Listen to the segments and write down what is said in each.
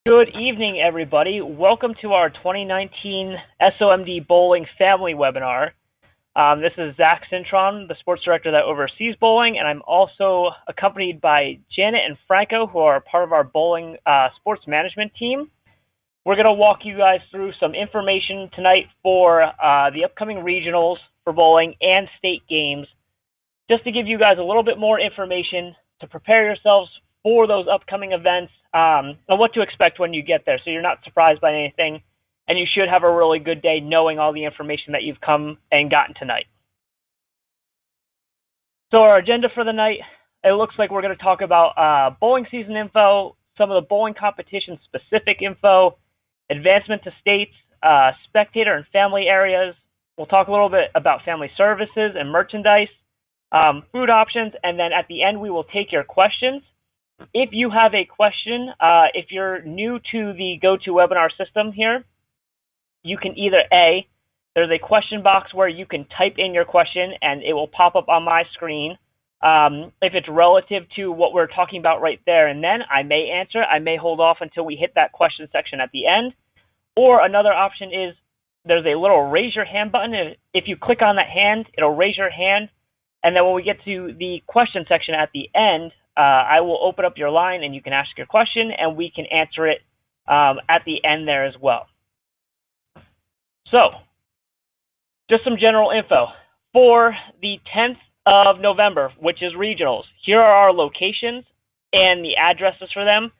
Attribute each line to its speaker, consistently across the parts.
Speaker 1: Good evening, everybody. Welcome to our 2019 SOMD Bowling Family Webinar. This is Zach Cintron, the sports director that oversees bowling, and I'm also accompanied by Janet and Franco, who are part of our bowling sports management team. We're going to walk you guys through some information tonight for the upcoming regionals for bowling and state games, just to give you guys a little bit more information to prepare yourselves for those upcoming events and what to expect when you get there, so you're not surprised by anything, and you should have a really good day knowing all the information that you've come and gotten tonight. So our agenda for the night, it looks like we're going to talk about bowling season info, some of the bowling competition specific info, advancement to states, spectator and family areas. We'll talk a little bit about family services and merchandise, food options, and then at the end we will take your questions. If you have a question, if you're new to the GoToWebinar system here, you can either there's a question box where you can type in your question and it will pop up on my screen. If it's relative to what we're talking about right there and then, I may answer. I may hold off until we hit that question section at the end. Or another option is there's a little raise your hand button. And if you click on that hand, it'll raise your hand. And then when we get to the question section at the end, I will open up your line and you can ask your question and we can answer it at the end there as well. So, just some general info. For the 10th of November, which is regionals, here are our locations and the addresses for them.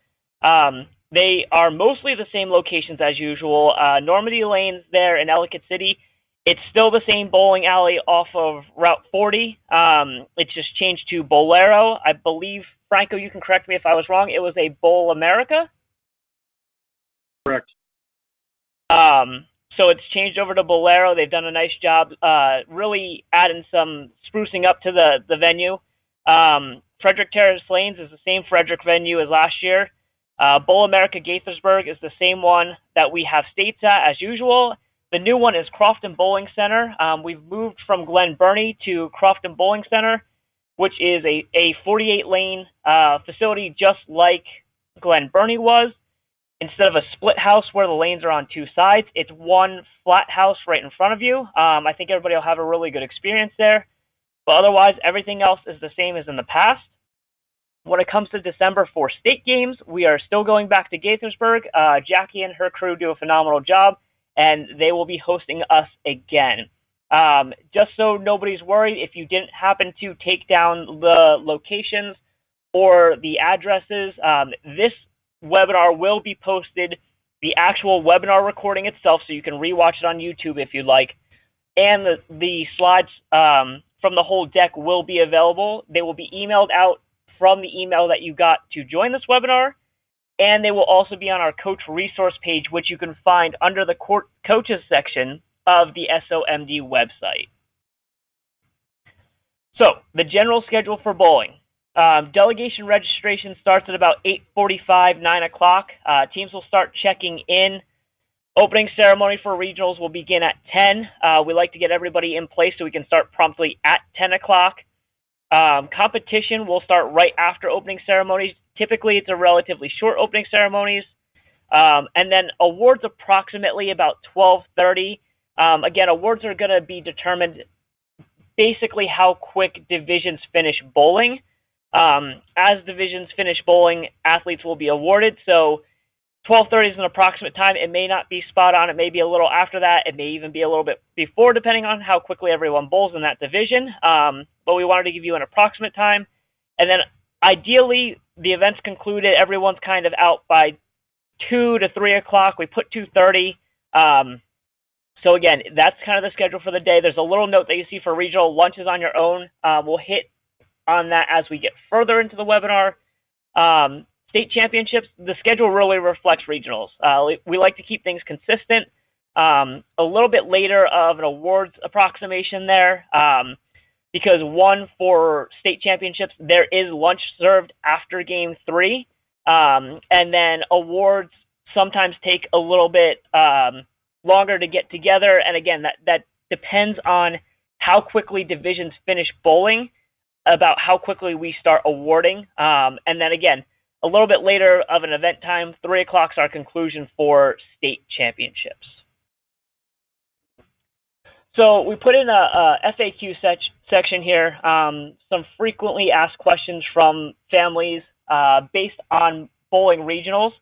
Speaker 1: They are mostly the same locations as usual. Normandy Lane's there in Ellicott City. It's still the same bowling alley off of Route 40. It's just changed to Bolero. I believe, Franco, you can correct me if I was wrong. It was a Bowl America?
Speaker 2: Correct.
Speaker 1: So it's changed over to Bolero. They've done a nice job really adding some sprucing up to the venue. Frederick Terrace Lanes is the same Frederick venue as last year. Bowl America Gaithersburg is the same one that we have states at as usual. The new one is Crofton Bowling Center. We've moved from Glen Burnie to Crofton Bowling Center, which is a 48-lane facility just like Glen Burnie was. Instead of a split house where the lanes are on two sides, it's one flat house right in front of you. I think everybody will have a really good experience there. But otherwise, everything else is the same as in the past. When it comes to December for state games, we are still going back to Gaithersburg. Jackie and her crew do a phenomenal job, and they will be hosting us again. Just so nobody's worried, if you didn't happen to take down the locations or the addresses, this webinar will be posted, the actual webinar recording itself, so you can rewatch it on YouTube if you'd like, and the slides from the whole deck will be available. They will be emailed out from the email that you got to join this webinar, and they will also be on our coach resource page, which you can find under the coaches section of the SOMD website. So, the general schedule for bowling. Delegation registration starts at about 8:45, 9 o'clock. Teams will start checking in. Opening ceremony for regionals will begin at 10. We like to get everybody in place so we can start promptly at 10 o'clock. Competition will start right after opening ceremonies. Typically, it's a relatively short opening ceremonies. And then awards approximately about 12:30. Again, awards are going to be determined basically how quick divisions finish bowling. As divisions finish bowling, athletes will be awarded. So 12:30 is an approximate time. It may not be spot on. It may be a little after that. It may even be a little bit before, depending on how quickly everyone bowls in that division. But we wanted to give you an approximate time. And then ideally, the event's concluded. Everyone's kind of out by 2 to 3 o'clock. We put 2:30. So again, that's kind of the schedule for the day. There's a little note that you see for regional lunches on your own. We'll hit on that as we get further into the webinar. State championships, the schedule really reflects regionals. We like to keep things consistent. A little bit later of an awards approximation there, because one, for state championships, there is lunch served after game 3. And then awards sometimes take a little bit longer to get together. And again, that depends on how quickly divisions finish bowling, about how quickly we start awarding. And then again, a little bit later of an event time, 3 o'clock is our conclusion for state championships. So we put in a FAQ section here, some frequently asked questions from families based on bowling regionals.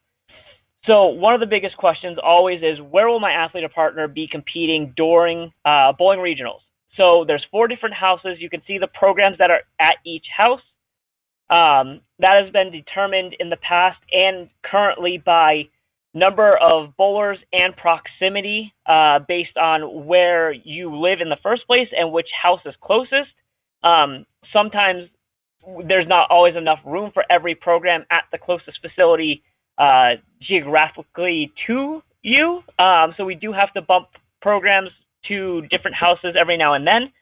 Speaker 1: So one of the biggest questions always is, where will my athlete or partner be competing during bowling regionals? So there's 4 different houses. You can see the programs that are at each house. That has been determined in the past and currently by number of bowlers and proximity based on where you live in the first place and which house is closest. Sometimes there's not always enough room for every program at the closest facility geographically to you. So we do have to bump programs to different houses every now and then.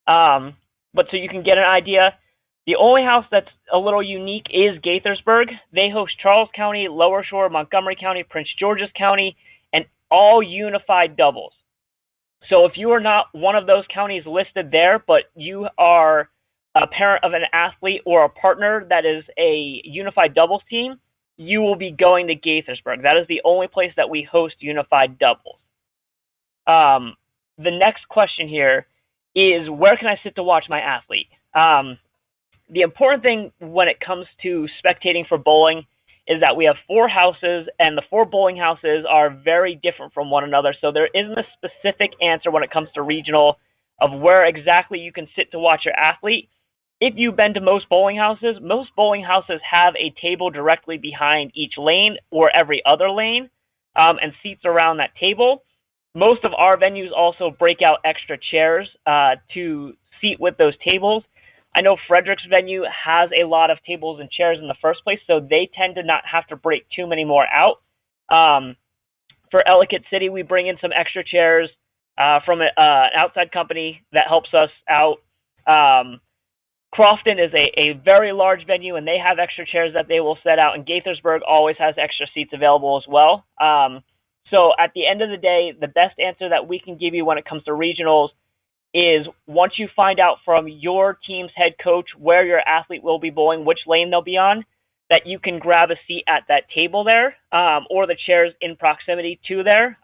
Speaker 1: But so you can get an idea. The only house that's a little unique is Gaithersburg. They host Charles County, Lower Shore, Montgomery County, Prince George's County, and all unified doubles. So if you are not one of those counties listed there, but you are a parent of an athlete or a partner that is a unified doubles team, you will be going to Gaithersburg. That is the only place that we host unified doubles. The next question here is, where can I sit to watch my athlete? The important thing when it comes to spectating for bowling is that we have 4 houses, and the 4 bowling houses are very different from one another. So there isn't a specific answer when it comes to regional of where exactly you can sit to watch your athlete. If you've been to most bowling houses have a table directly behind each lane or every other lane, and seats around that table. Most of our venues also break out extra chairs to seat with those tables. I know Frederick's venue has a lot of tables and chairs in the first place, so they tend to not have to break too many more out. For Ellicott City, we bring in some extra chairs from an outside company that helps us out. Crofton is a very large venue, and they have extra chairs that they will set out, and Gaithersburg always has extra seats available as well. So at the end of the day, the best answer that we can give you when it comes to regionals is, once you find out from your team's head coach where your athlete will be bowling, which lane they'll be on, that you can grab a seat at that table there, or the chairs in proximity to there.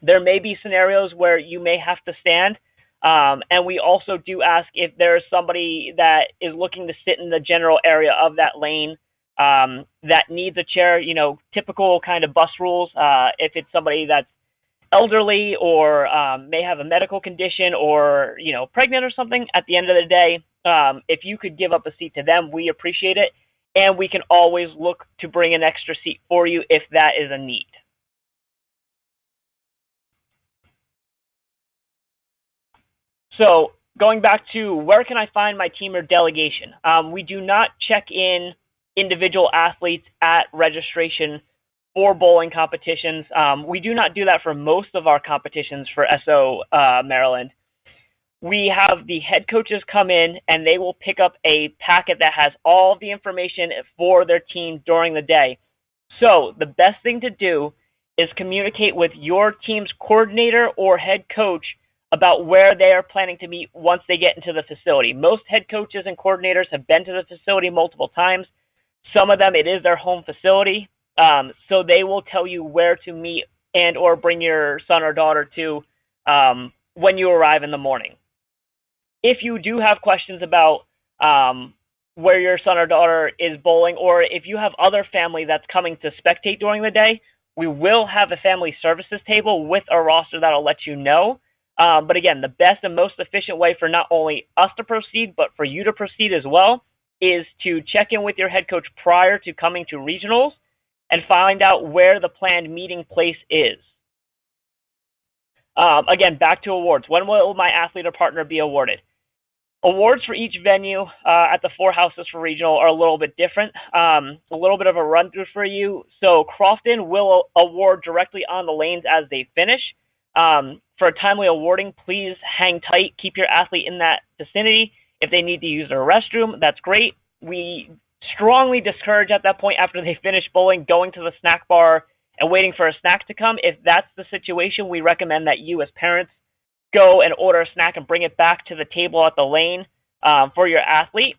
Speaker 1: There may be scenarios where you may have to stand, and we also do ask if there's somebody that is looking to sit in the general area of that lane that needs a chair, typical kind of bus rules. If it's somebody that's elderly or may have a medical condition or, pregnant or something, at the end of the day, if you could give up a seat to them, we appreciate it. And we can always look to bring an extra seat for you if that is a need. So going back to, where can I find my team or delegation? We do not check in individual athletes at registration for bowling competitions. We do not do that for most of our competitions for SO Maryland. We have the head coaches come in, and they will pick up a packet that has all the information for their team during the day. So the best thing to do is communicate with your team's coordinator or head coach about where they are planning to meet once they get into the facility. Most head coaches and coordinators have been to the facility multiple times. Some of them, it is their home facility. So they will tell you where to meet and or bring your son or daughter to when you arrive in the morning. If you do have questions about where your son or daughter is bowling, or if you have other family that's coming to spectate during the day, we will have a family services table with a roster that'll let you know. But again, the best and most efficient way for not only us to proceed, but for you to proceed as well, is to check in with your head coach prior to coming to regionals and find out where the planned meeting place is. Again, back to awards. When will my athlete or partner be awarded? Awards for each venue at the 4 houses for regional are a little bit different. A little bit of a run through for you. So Crofton will award directly on the lanes as they finish. For a timely awarding, please hang tight. Keep your athlete in that vicinity. If they need to use their restroom, that's great. We strongly discourage at that point, after they finish bowling, going to the snack bar and waiting for a snack to come. If that's the situation, we recommend that you as parents go and order a snack and bring it back to the table at the lane for your athlete.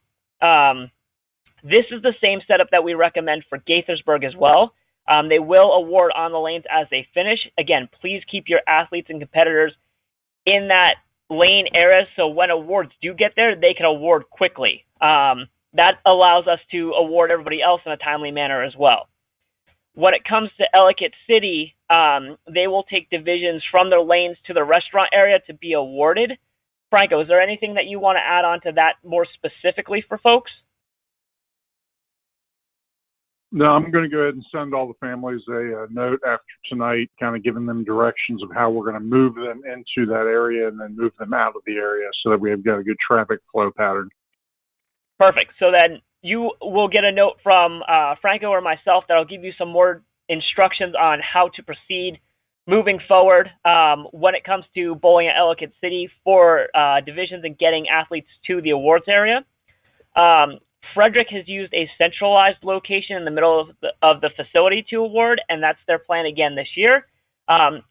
Speaker 1: This is the same setup that we recommend for Gaithersburg as well. They will award on the lanes as they finish. Again, please keep your athletes and competitors in that lane area so when awards do get there, they can award quickly. That allows us to award everybody else in a timely manner as well. When it comes to Ellicott City, they will take divisions from their lanes to the restaurant area to be awarded. Franco, is there anything that you want to add on to that more specifically for folks?
Speaker 2: No, I'm going to go ahead and send all the families a note after tonight, kind of giving them directions of how we're going to move them into that area and then move them out of the area so that we've got a good traffic flow pattern.
Speaker 1: Perfect. So then you will get a note from Franco or myself that'll give you some more instructions on how to proceed moving forward when it comes to bowling at Ellicott City for divisions and getting athletes to the awards area. Frederick has used a centralized location in the middle of the facility to award, and that's their plan again this year.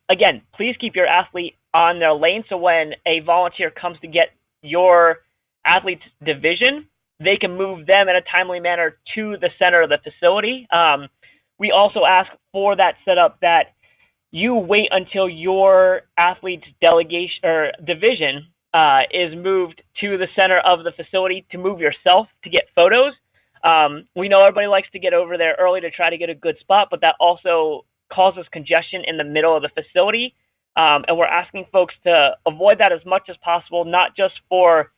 Speaker 1: Again, please keep your athlete on their lane so when a volunteer comes to get your athlete's division, they can move them in a timely manner to the center of the facility. We also ask for that setup that you wait until your athlete's delegation or division is moved to the center of the facility to move yourself to get photos. We know everybody likes to get over there early to try to get a good spot, but that also causes congestion in the middle of the facility. And we're asking folks to avoid that as much as possible, not just for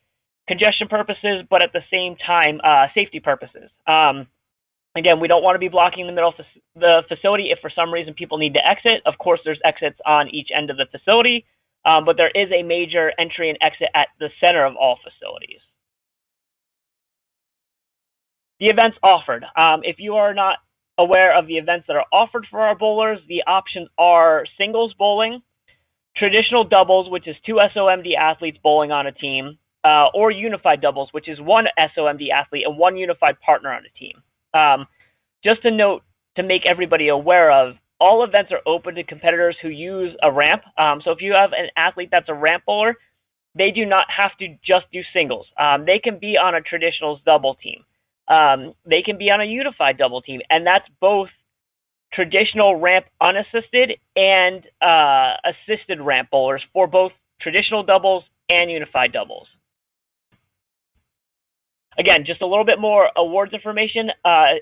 Speaker 1: congestion purposes, but at the same time, safety purposes. Again, we don't want to be blocking the middle of the facility if for some reason people need to exit. Of course, there's exits on each end of the facility. But there is a major entry and exit at the center of all facilities. The events offered. If you are not aware of the events that are offered for our bowlers, the options are singles bowling, traditional doubles, which is 2 SOMD athletes bowling on a team, or unified doubles, which is 1 SOMD athlete and 1 unified partner on a team. Just a note to make everybody aware of, all events are open to competitors who use a ramp. So if you have an athlete that's a ramp bowler, they do not have to just do singles. They can be on a traditional double team. They can be on a unified double team, and that's both traditional ramp unassisted and assisted ramp bowlers for both traditional doubles and unified doubles. Again, just a little bit more awards information.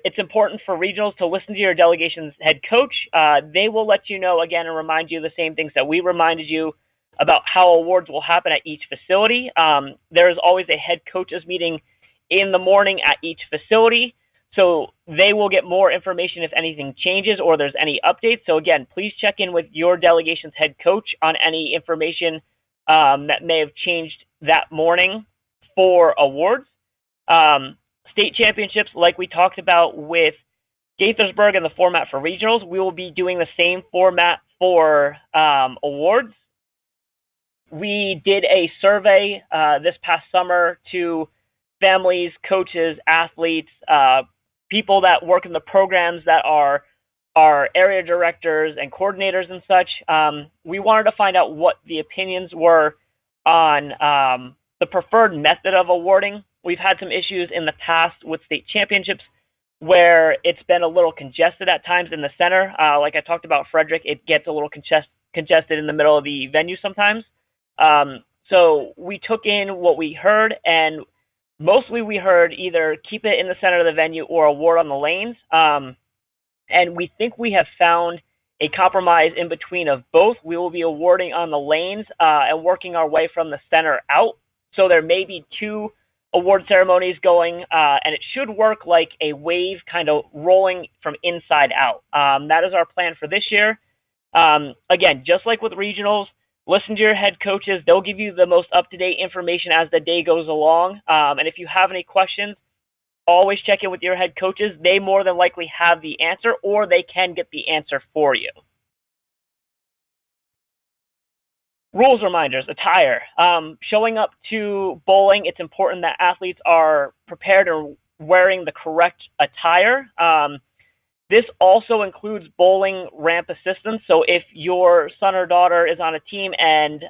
Speaker 1: It's important for regionals to listen to your delegation's head coach. They will let you know again and remind you the same things that we reminded you about how awards will happen at each facility. There is always a head coaches meeting in the morning at each facility, so they will get more information if anything changes or there's any updates. So again, please check in with your delegation's head coach on any information that may have changed that morning for awards. State championships, like we talked about with Gaithersburg and the format for regionals, we will be doing the same format for awards. We did a survey this past summer to families, coaches, athletes, people that work in the programs that are area directors and coordinators and such. We wanted to find out what the opinions were on the preferred method of awarding. We've had some issues in the past with state championships where it's been a little congested at times in the center. Like I talked about Frederick, it gets a little congested in the middle of the venue sometimes. So we took in what we heard, and mostly we heard either keep it in the center of the venue or award on the lanes. And we think we have found a compromise in between of both. We will be awarding on the lanes and working our way from the center out. So there may be 2 award ceremonies going, and it should work like a wave kind of rolling from inside out. That is our plan for this year. Again, just like with regionals, listen to your head coaches. They'll give you the most up-to-date information as the day goes along. And if you have any questions, always check in with your head coaches. They more than likely have the answer, or they can get the answer for you. Rules reminders, attire. Showing up to bowling, it's important that athletes are prepared and wearing the correct attire. This also includes bowling ramp assistance. So if your son or daughter is on a team and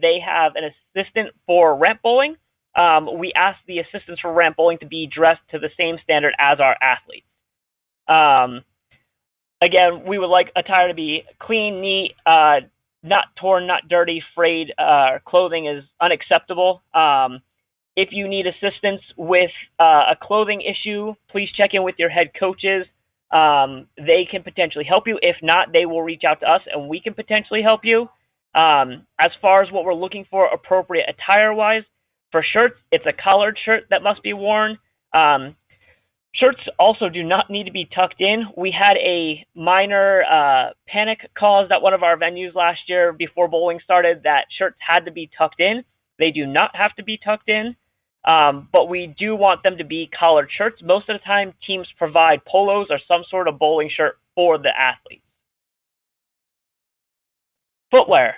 Speaker 1: they have an assistant for ramp bowling, we ask the assistants for ramp bowling to be dressed to the same standard as our athletes. Again, we would like attire to be clean, neat, not torn, not dirty, frayed. Clothing is unacceptable. If you need assistance with a clothing issue, please check in with your head coaches. They can potentially help you. If not, they will reach out to us and we can potentially help you. As far as what we're looking for appropriate attire-wise, for shirts, it's a collared shirt that must be worn. Shirts also do not need to be tucked in. We had a minor panic caused at one of our venues last year before bowling started that shirts had to be tucked in. They do not have to be tucked in, but we do want them to be collared shirts. Most of the time, teams provide polos or some sort of bowling shirt for the athletes. Footwear.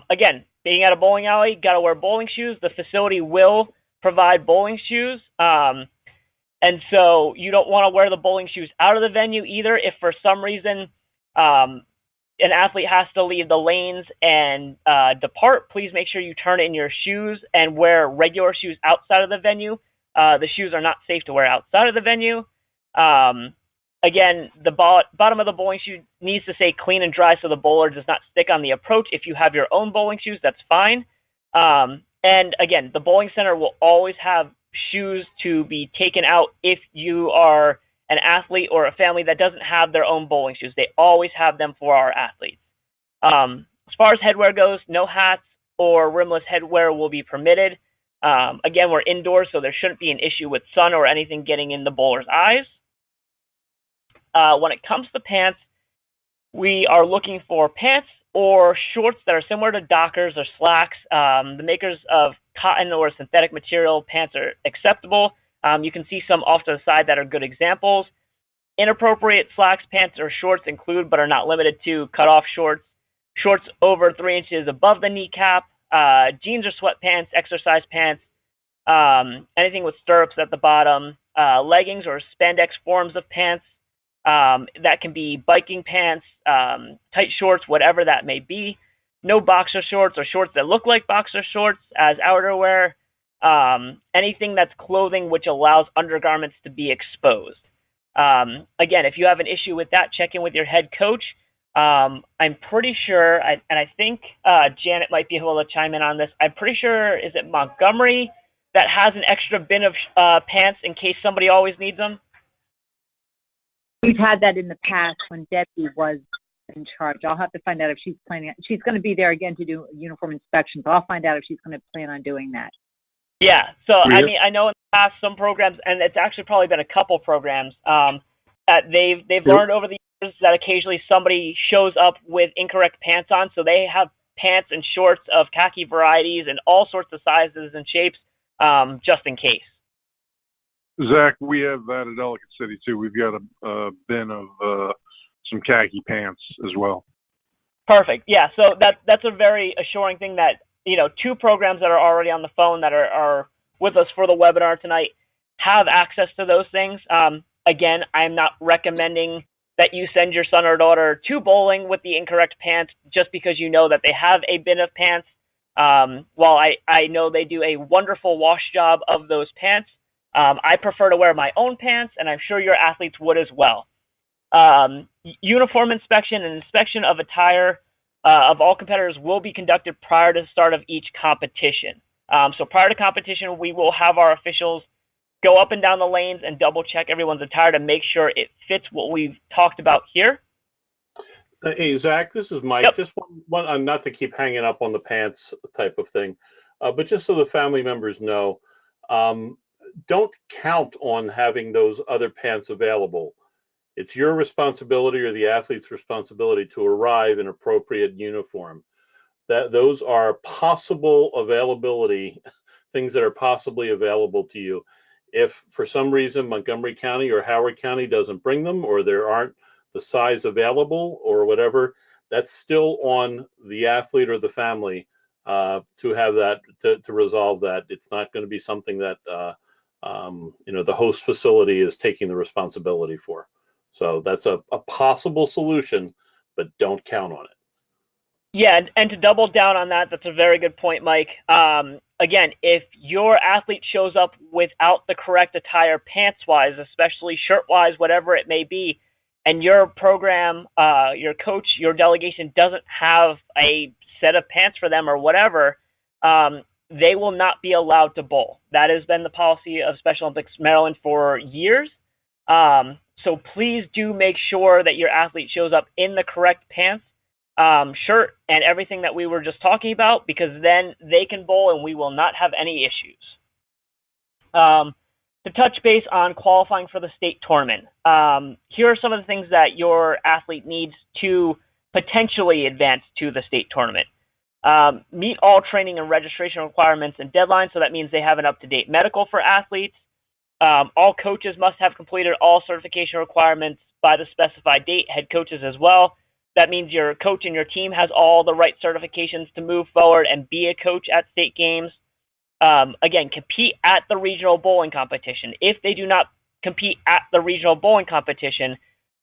Speaker 1: Again, being at a bowling alley, got to wear bowling shoes. The facility will provide bowling shoes. And so you don't want to wear the bowling shoes out of the venue either. If for some reason an athlete has to leave the lanes and depart, please make sure you turn in your shoes and wear regular shoes outside of the venue. The shoes are not safe to wear outside of the venue. Again, the bottom of the bowling shoe needs to stay clean and dry so the bowler does not stick on the approach. If you have your own bowling shoes, that's fine. And again, the bowling center will always have shoes to be taken out if you are an athlete or a family that doesn't have their own bowling shoes. They always have them for our athletes. As far as headwear goes, no hats or rimless headwear will be permitted. Again, we're indoors, so there shouldn't be an issue with sun or anything getting in the bowler's eyes. When it comes to pants, we are looking for pants or shorts that are similar to Dockers or slacks. The makers of cotton or synthetic material pants are acceptable. You can see some off to the side that are good examples. Inappropriate slacks, pants, or shorts include, but are not limited to, cutoff shorts, shorts over 3 inches above the kneecap, jeans or sweatpants, exercise pants, anything with stirrups at the bottom, leggings or spandex forms of pants. That can be biking pants, tight shorts, whatever that may be. No boxer shorts or shorts that look like boxer shorts as outerwear. Anything that's clothing which allows undergarments to be exposed. Again, if you have an issue with that, check in with your head coach. I'm pretty sure, and I think Janet might be able to chime in on this. I'm pretty sure, is it Montgomery that has an extra bin of pants in case somebody always needs them?
Speaker 3: We've had that in the past when Debbie was in charge. I'll have to find out if she's planning. She's going to be there again to do uniform inspections. I'll find out if she's going to plan on doing that.
Speaker 1: Yeah. So I mean, I know in the past some programs, and it's actually probably been a couple programs that they've learned over the years that occasionally somebody shows up with incorrect pants on, so they have pants and shorts of khaki varieties and all sorts of sizes and shapes, just in case.
Speaker 2: Zach, we have that at Delegate City too. We've got a bin of some khaki pants as well.
Speaker 1: Perfect. Yeah. So that's a very assuring thing that, you know, two programs that are already on the phone that are with us for the webinar tonight have access to those things. Again, I'm not recommending that you send your son or daughter to bowling with the incorrect pants just because you know that they have a bin of pants. While I know they do a wonderful wash job of those pants, I prefer to wear my own pants, and I'm sure your athletes would as well. Uniform inspection and inspection of attire of all competitors will be conducted prior to the start of each competition. So prior to competition, we will have our officials go up and down the lanes and double check everyone's attire to make sure it fits what we've talked about here.
Speaker 4: Hey, Zach, this is Mike. Yep. Just one not to keep hanging up on the pants type of thing, but just so the family members know, don't count on having those other pants available. It's your responsibility or the athlete's responsibility to arrive in appropriate uniform. Those are possible availability, things that are possibly available to you. If for some reason Montgomery County or Howard County doesn't bring them, or there aren't the size available or whatever, that's still on the athlete or the family to have that, to resolve that. It's not going to be something that the host facility is taking the responsibility for. So that's a possible solution, but don't count on it.
Speaker 1: Yeah, and to double down on that, that's a very good point, Mike. again, if your athlete shows up without the correct attire pants-wise, especially shirt-wise, whatever it may be, and your program, your coach, your delegation doesn't have a set of pants for them or whatever, they will not be allowed to bowl. That has been the policy of Special Olympics Maryland for years. So please do make sure that your athlete shows up in the correct pants, shirt, and everything that we were just talking about, because then they can bowl and we will not have any issues. To touch base on qualifying for the state tournament, here are some of the things that your athlete needs to potentially advance to the state tournament. Meet all training and registration requirements and deadlines, so that means they have an up-to-date medical for athletes. All coaches must have completed all certification requirements by the specified date, head coaches as well. That means your coach and your team has all the right certifications to move forward and be a coach at state games. Again, compete at the regional bowling competition. If they do not compete at the regional bowling competition,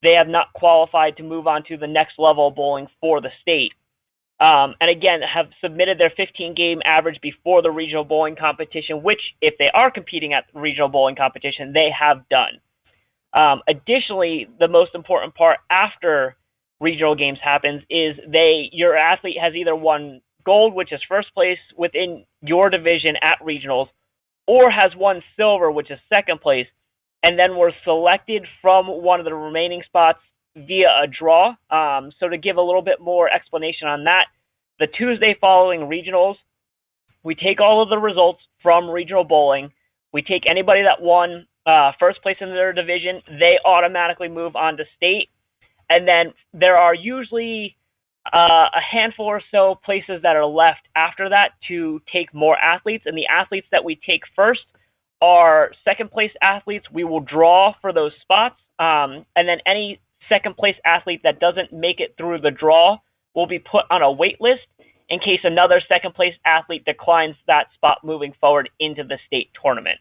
Speaker 1: they have not qualified to move on to the next level of bowling for the state. And again, have submitted their 15-game average before the regional bowling competition, which, if they are competing at the regional bowling competition, they have done. Additionally, the most important part after regional games happens is your athlete has either won gold, which is first place within your division at regionals, or has won silver, which is second place, and then were selected from one of the remaining spots via a draw. So to give a little bit more explanation on that, the Tuesday following regionals, we take all of the results from regional bowling. We take anybody that won first place in their division, they automatically move on to state. And then there are usually a handful or so places that are left after that to take more athletes. And the athletes that we take first are second place athletes. We will draw for those spots. And then any second place athlete that doesn't make it through the draw will be put on a wait list in case another second place athlete declines that spot moving forward into the state tournament.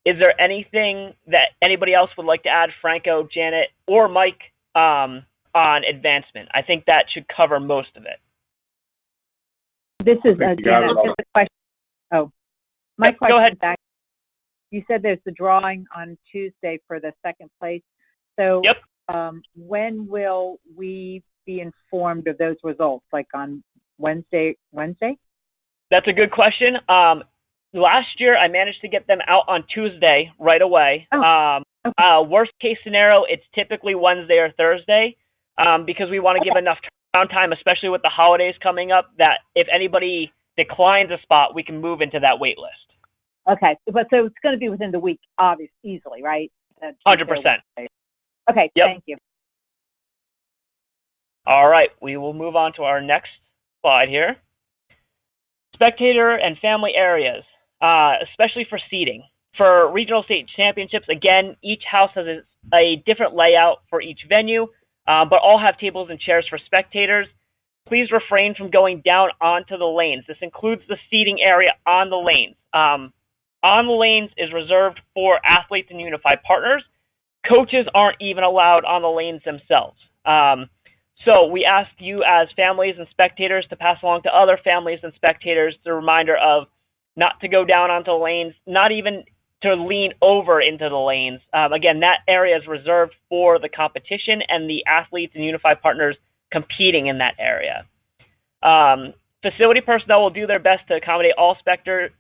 Speaker 1: Is there anything that anybody else would like to add, Franco, Janet, or Mike, on advancement? I think that should cover most of it.
Speaker 3: This is Janet. Just a question. Oh, my question.
Speaker 1: Go ahead.
Speaker 3: Back. You said there's the drawing on Tuesday for the second place. So
Speaker 1: yep.
Speaker 3: When will we be informed of those results? Like on Wednesday?
Speaker 1: That's a good question. Last year, I managed to get them out on Tuesday right away.
Speaker 3: Oh, okay.
Speaker 1: Worst case scenario, it's typically Wednesday or Thursday, because we want to give enough turnaround time, especially with the holidays coming up, that if anybody declines a spot, we can move into that wait list.
Speaker 3: Okay, but so it's going to be within the week, obviously, easily, right?
Speaker 1: 100%.
Speaker 3: Okay,
Speaker 1: yep.
Speaker 3: Thank you.
Speaker 1: All right, we will move on to our next slide here. Spectator and family areas, especially for seating. For regional state championships, again, each house has a different layout for each venue, but all have tables and chairs for spectators. Please refrain from going down onto the lanes. This includes the seating area on the lanes. On the lanes is reserved for athletes and unified partners. Coaches aren't even allowed on the lanes themselves. So we ask you as families and spectators to pass along to other families and spectators the reminder of not to go down onto the lanes, not even to lean over into the lanes. Again, that area is reserved for the competition and the athletes and unified partners competing in that area. Facility personnel will do their best to accommodate all spectators,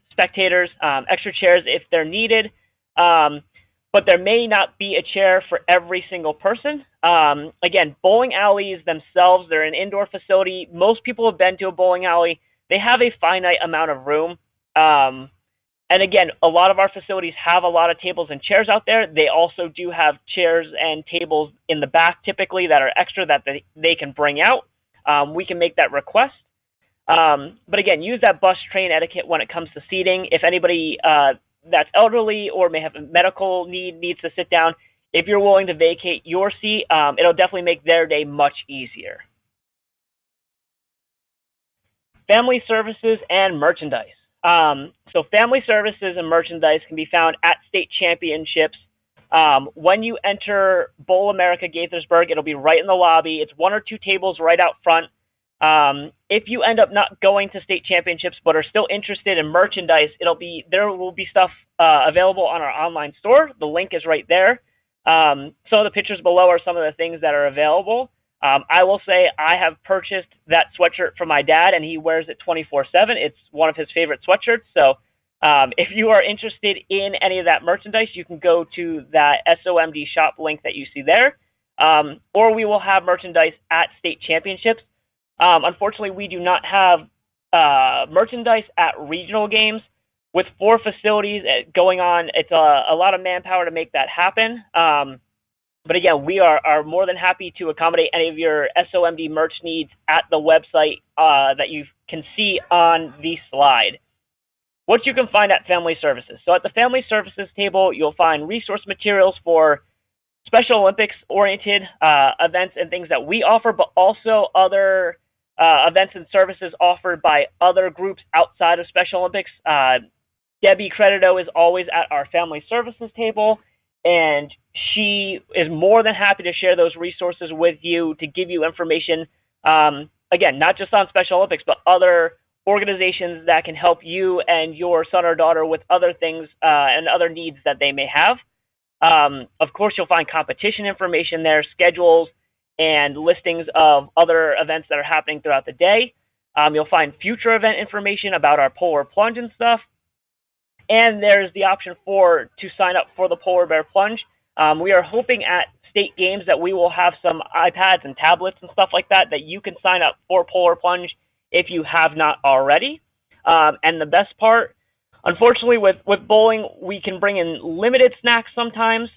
Speaker 1: extra chairs if they're needed, but there may not be a chair for every single person. Again, bowling alleys themselves, they're an indoor facility. Most people have been to a bowling alley. They have a finite amount of room. And again, a lot of our facilities have a lot of tables and chairs out there. They also do have chairs and tables in the back typically that are extra that they can bring out. We can make that request. But again, use that bus train etiquette when it comes to seating. If anybody that's elderly or may have a medical need needs to sit down, if you're willing to vacate your seat, it'll definitely make their day much easier. Family services and merchandise. So family services and merchandise can be found at state championships. When you enter Bowl America Gaithersburg, it'll be right in the lobby. It's one or two tables right out front. If you end up not going to state championships but are still interested in merchandise, there will be stuff available on our online store. The link is right there. Some of the pictures below are some of the things that are available. I will say I have purchased that sweatshirt for my dad, and he wears it 24/7. It's one of his favorite sweatshirts. So if you are interested in any of that merchandise, you can go to that SOMD shop link that you see there. Or we will have merchandise at state championships. Unfortunately, we do not have merchandise at regional games. With 4 facilities going on, it's a lot of manpower to make that happen. But again, we are more than happy to accommodate any of your SOMD merch needs at the website that you can see on the slide. What you can find at Family Services. So at the Family Services table, you'll find resource materials for Special Olympics-oriented events and things that we offer, but also other events and services offered by other groups outside of Special Olympics. Debbie Credito is always at our Family Services table, and she is more than happy to share those resources with you to give you information, again, not just on Special Olympics, but other organizations that can help you and your son or daughter with other things and other needs that they may have. Of course, you'll find competition information there, schedules, and listings of other events that are happening throughout the day. You'll find future event information about our Polar Plunge and stuff. And there's the option to sign up for the Polar Bear Plunge. We are hoping at state games that we will have some iPads and tablets and stuff like that you can sign up for Polar Plunge if you have not already. And the best part, unfortunately, with bowling, we can bring in limited snacks sometimes.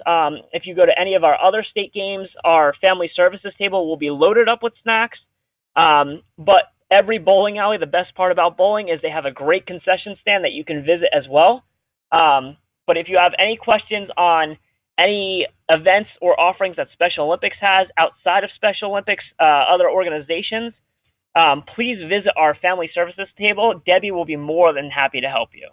Speaker 1: If you go to any of our other state games, our Family Services table will be loaded up with snacks. But every bowling alley, the best part about bowling is they have a great concession stand that you can visit as well. But if you have any questions on any events or offerings that Special Olympics has outside of Special Olympics, other organizations, please visit our Family Services table. Debbie will be more than happy to help you.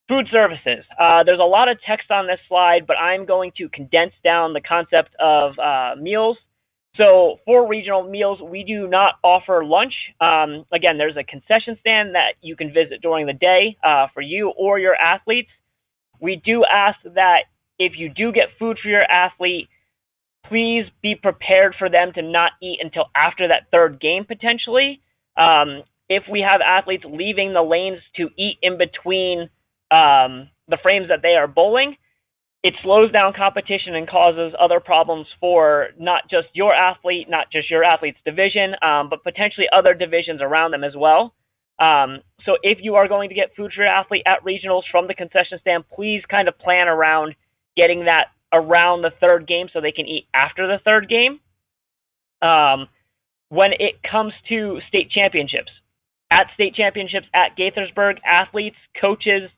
Speaker 1: Food services. There's a lot of text on this slide, but I'm going to condense down the concept of meals. So for regional meals, we do not offer lunch. Again, there's a concession stand that you can visit during the day for you or your athletes. We do ask that if you do get food for your athlete, please be prepared for them to not eat until after that third game, potentially. If we have athletes leaving the lanes to eat in between the frames that they are bowling, it slows down competition and causes other problems for not just your athlete, not just your athlete's division, but potentially other divisions around them as well. So if you are going to get food for your athlete at regionals from the concession stand, please kind of plan around getting that around the third game so they can eat after the third game. When it comes to state championships, at Gaithersburg, athletes, coaches,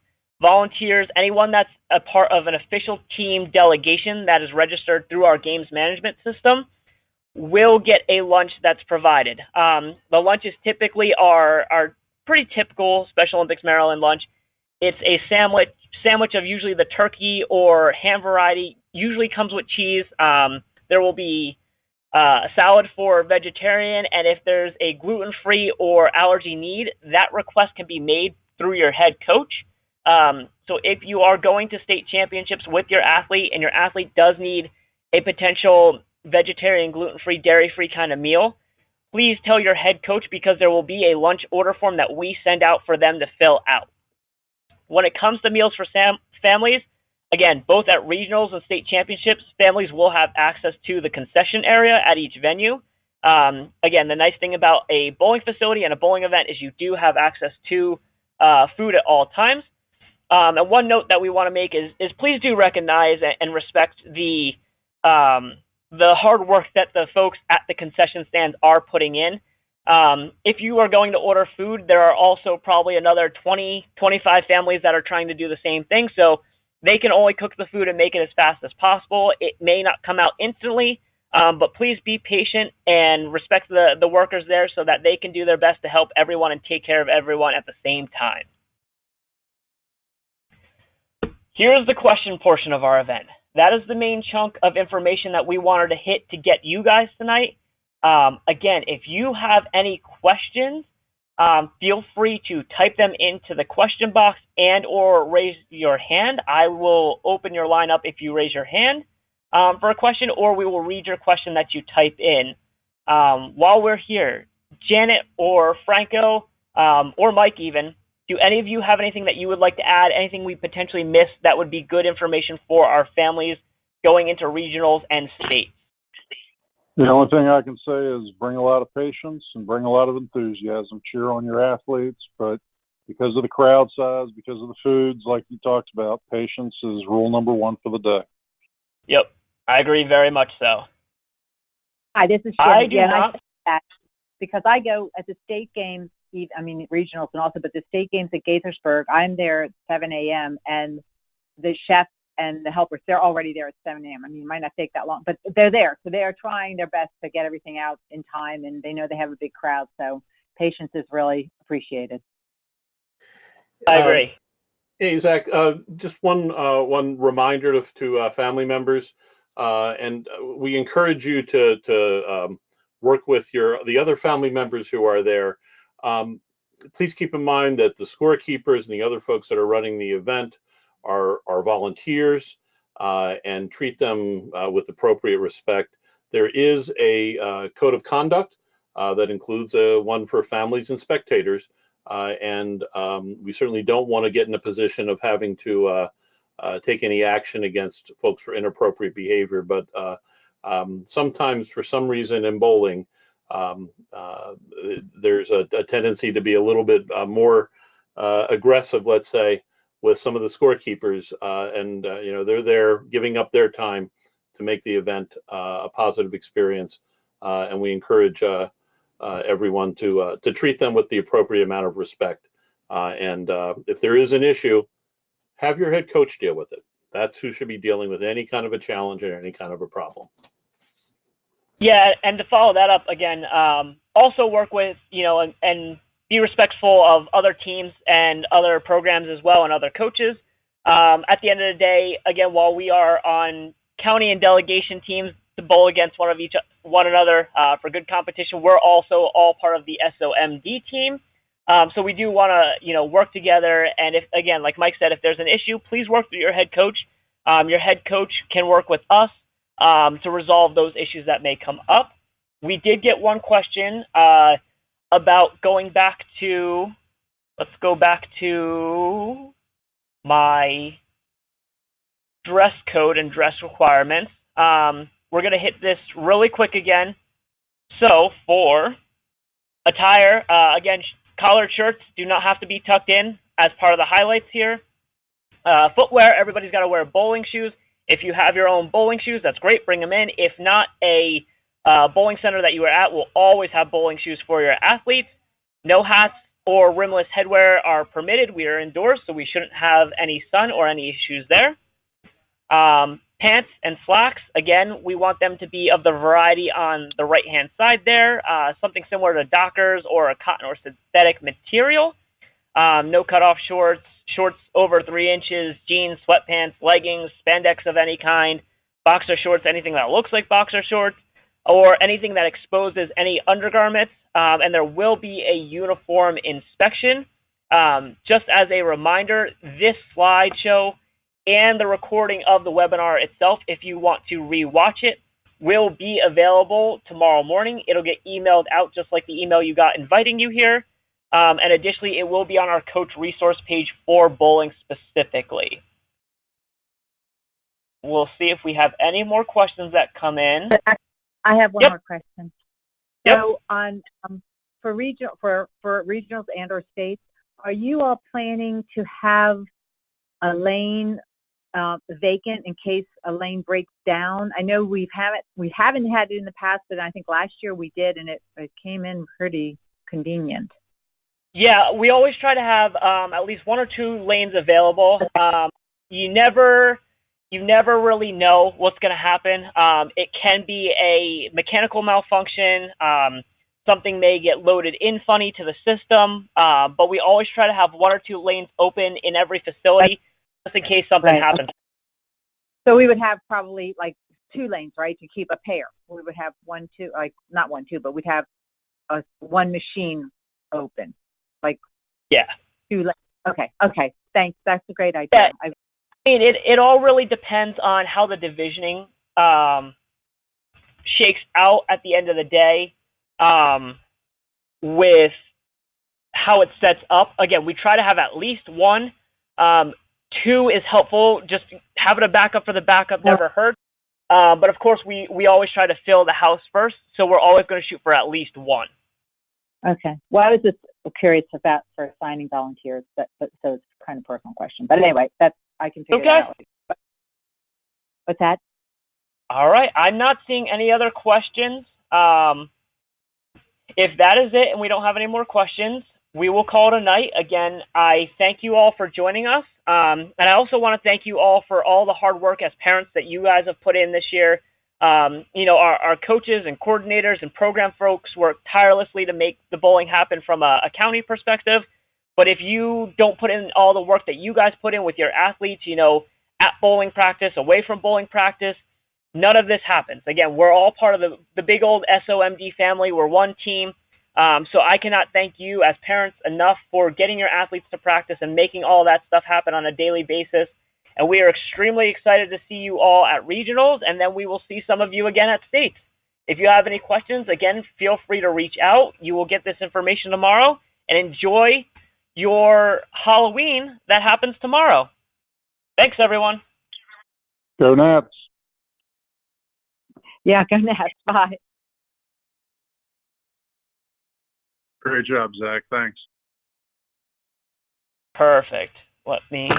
Speaker 1: volunteers, anyone that's a part of an official team delegation that is registered through our games management system will get a lunch that's provided. The lunches typically are pretty typical Special Olympics Maryland lunch. It's a sandwich of usually the turkey or ham variety, usually comes with cheese. There will be a salad for vegetarian, and if there's a gluten-free or allergy need, that request can be made through your head coach. So if you are going to state championships with your athlete and your athlete does need a potential vegetarian, gluten-free, dairy-free kind of meal, please tell your head coach because there will be a lunch order form that we send out for them to fill out. When it comes to meals for families, again, both at regionals and state championships, families will have access to the concession area at each venue. Again, the nice thing about a bowling facility and a bowling event is you do have access to food at all times. And one note that we want to make is please do recognize and respect the hard work that the folks at the concession stands are putting in. If you are going to order food, there are also probably another 20, 25 families that are trying to do the same thing. So they can only cook the food and make it as fast as possible. It may not come out instantly, but please be patient and respect the workers there so that they can do their best to help everyone and take care of everyone at the same time. Here's the question portion of our event. That is the main chunk of information that we wanted to hit to get you guys tonight. Again, if you have any questions, feel free to type them into the question box and or raise your hand. I will open your line up if you raise your hand for a question, or we will read your question that you type in. While we're here, Janet or Franco or Mike even, do any of you have anything that you would like to add, anything we potentially missed that would be good information for our families going into regionals and states?
Speaker 2: The only thing I can say is bring a lot of patience and bring a lot of enthusiasm. Cheer on your athletes, but because of the crowd size, because of the foods, like you talked about, patience is rule number one for the day.
Speaker 1: Yep, I agree very much so.
Speaker 3: Hi, this is Shannon. I say that because I go at the state games, I mean regionals and also, but the state games at Gaithersburg, I'm there at 7 a.m. and the chefs and the helpers, they're already there at 7 a.m. I mean, it might not take that long, but they're there. So they are trying their best to get everything out in time, and they know they have a big crowd. So patience is really appreciated.
Speaker 1: I agree.
Speaker 4: Hey, Zach, just one reminder to family members, and we encourage you to work with the other family members who are there. Please keep in mind that the scorekeepers and the other folks that are running the event are volunteers, and treat them with appropriate respect. There is a code of conduct that includes one for families and spectators, and we certainly don't want to get in a position of having to take any action against folks for inappropriate behavior. But sometimes, for some reason in bowling, there's a tendency to be a little bit more aggressive, let's say, with some of the scorekeepers, and they're there giving up their time to make the event a positive experience, and we encourage everyone to treat them with the appropriate amount of respect. And if there is an issue, have your head coach deal with it. That's who should be dealing with any kind of a challenge or any kind of a problem.
Speaker 1: Yeah, and to follow that up again, also work with, and be respectful of other teams and other programs as well and other coaches. At the end of the day, again, while we are on county and delegation teams to bowl against one another for good competition, we're also all part of the SOMD team. So we do want to, work together. And if, again, like Mike said, if there's an issue, please work with your head coach. Your head coach can work with us to resolve those issues that may come up. We did get one question about going back to, let's go back to my dress code and dress requirements. We're going to hit this really quick again. So for attire, again, collared shirts do not have to be tucked in as part of the highlights here. Footwear, everybody's got to wear bowling shoes. If you have your own bowling shoes, that's great. Bring them in. If not, a bowling center that you are at will always have bowling shoes for your athletes. No hats or rimless headwear are permitted. We are indoors, so we shouldn't have any sun or any issues there. Pants and slacks, again, we want them to be of the variety on the right-hand side there, something similar to Dockers or a cotton or synthetic material. No cutoff shorts, shorts over 3 inches, jeans, sweatpants, leggings, spandex of any kind, boxer shorts, anything that looks like boxer shorts, or anything that exposes any undergarments, and there will be a uniform inspection. Just as a reminder, this slideshow and the recording of the webinar itself, if you want to re-watch it, will be available tomorrow morning. It'll get emailed out just like the email you got inviting you here. And additionally, it will be on our coach resource page for bowling specifically. We'll see if we have any more questions that come in.
Speaker 3: I have one more question.
Speaker 1: Yep.
Speaker 3: So on for regionals and or states, are you all planning to have a lane vacant in case a lane breaks down? I know we haven't had it in the past, but I think last year we did, and it came in pretty convenient.
Speaker 1: Yeah, we always try to have at least 1 or 2 lanes available. You never really know what's going to happen. It can be a mechanical malfunction. Something may get loaded in funny to the system, but we always try to have 1 or 2 lanes open in every facility just in case something happens.
Speaker 3: So we would have probably like 2 lanes, right? To keep a pair. We would have 1, 2, like not 1, 2, but we'd have one machine open, like 2 lanes. Okay. Thanks. That's a great idea.
Speaker 1: Yeah. I mean, it all really depends on how the divisioning shakes out at the end of the day, with how it sets up. Again, we try to have at least 1. 2 is helpful. Just having a backup for the backup never hurts. But of course, we always try to fill the house first, so we're always going to shoot for at least 1.
Speaker 3: Okay. Well, I was just curious about for assigning volunteers, so it's kind of a personal question. But anyway, I can figure that out. What's that?
Speaker 1: All right. I'm not seeing any other questions. If that is it and we don't have any more questions, we will call it a night. Again, I thank you all for joining us. And I also want to thank you all for all the hard work as parents that you guys have put in this year. Our coaches and coordinators and program folks work tirelessly to make the bowling happen from a county perspective. But if you don't put in all the work that you guys put in with your athletes, at bowling practice, away from bowling practice, none of this happens. Again, we're all part of the big old SOMD family. We're one team. So I cannot thank you as parents enough for getting your athletes to practice and making all that stuff happen on a daily basis. And we are extremely excited to see you all at regionals, and then we will see some of you again at states. If you have any questions, again, feel free to reach out. You will get this information tomorrow, and enjoy your Halloween that happens tomorrow. Thanks, everyone.
Speaker 2: Go Nats.
Speaker 3: Yeah, go Nats. Bye.
Speaker 2: Great job, Zach. Thanks.
Speaker 1: Perfect. Let me